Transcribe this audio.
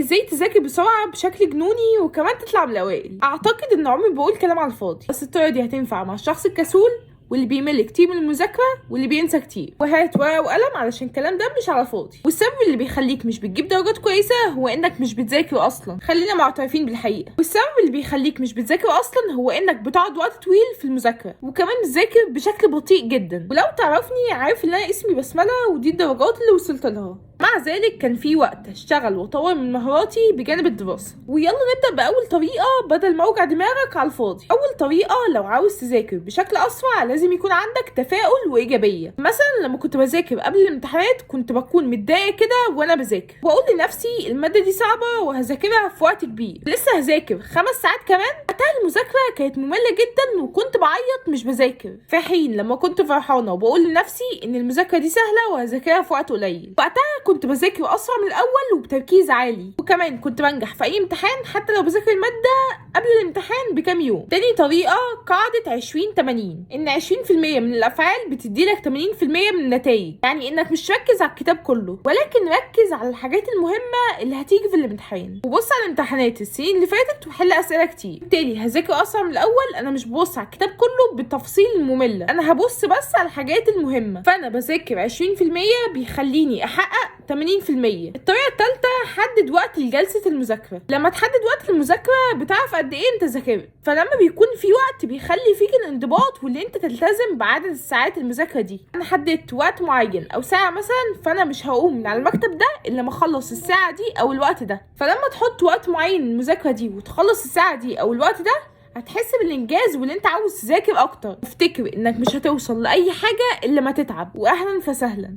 ازاي تذاكر بسرعه بشكل جنوني وكمان تطلع من الاوائل. اعتقد ان عمري بقول كلام على الفاضي، بس الطريقه دي هتنفع مع الشخص الكسول واللي بيمل كتير من المذاكره واللي بينسى كتير. وهات ورقه وقلم علشان الكلام ده مش على فاضي. والسبب اللي بيخليك مش بتجيب درجات كويسه هو انك مش بتذاكر اصلا، خلينا معترفين بالحقيقه. والسبب اللي بيخليك مش بتذاكر اصلا هو انك بتقعد وقت طويل في المذاكره وكمان بتذاكر بشكل بطيء جدا. ولو تعرفني عارف ان انا اسمي بسمله ودي الدرجات اللي وصلت لها. مع ذلك كان في وقت اشتغل واطور من مهاراتي بجانب الدراسه. ويلا نبدا باول طريقه بدل ما اوجع دماغك على الفاضي. اول طريقه لو عاوز تذاكر بشكل اسرع لازم يكون عندك تفاؤل وايجابيه. مثلا لما كنت بذاكر قبل الامتحانات كنت بكون متضايقه كده وانا بذاكر واقول لنفسي الماده دي صعبه وهذاكرها في وقت كبير، لسه هذاكر 5 ساعات كمان. وقتها المذاكره كانت ممله جدا وكنت بعيط مش بذاكر، في حين لما كنت فرحانه وبقول لنفسي ان المذاكره دي سهله وهذاكرها في وقت قليل. وقتها كنت بذاكر اسرع من الاول وبتركيز عالي، وكمان كنت بنجح في اي امتحان حتى لو بذاكر الماده قبل الامتحان بكام يوم. تاني طريقه قاعده 20-80، ان 20% من الافعال بتديلك 80% من النتائج. يعني انك مش ركز على الكتاب كله ولكن ركز على الحاجات المهمه اللي هتيجي في الامتحان، وبص على امتحانات السنين اللي فاتت وحل اسئله كتير. بالتالي هذاكر اسرع من الاول. انا مش ببص على الكتاب كله بالتفصيل الممله، انا هبص بس على الحاجات المهمه. فانا بذاكر 20% بيخليني احقق 80%. الطريقه الثالثه حدد وقت لجلسه المذاكره. لما تحدد وقت المذاكره بتعرف قد ايه انت ذاكرت، فلما بيكون في وقت بيخلي فيك الانضباط واللي انت تلتزم بعدد الساعات المذاكره دي. انا حددت وقت معين او ساعه مثلا، فانا مش هقوم من على المكتب ده الا ما اخلص الساعه دي او الوقت ده. فلما تحط وقت معين للمذاكره دي وتخلص الساعه دي او الوقت ده هتحس بالانجاز واللي انت عاوز تذاكر اكتر. افتكر انك مش هتوصل لاي حاجه الا ما تتعب، واهلا فسهلا.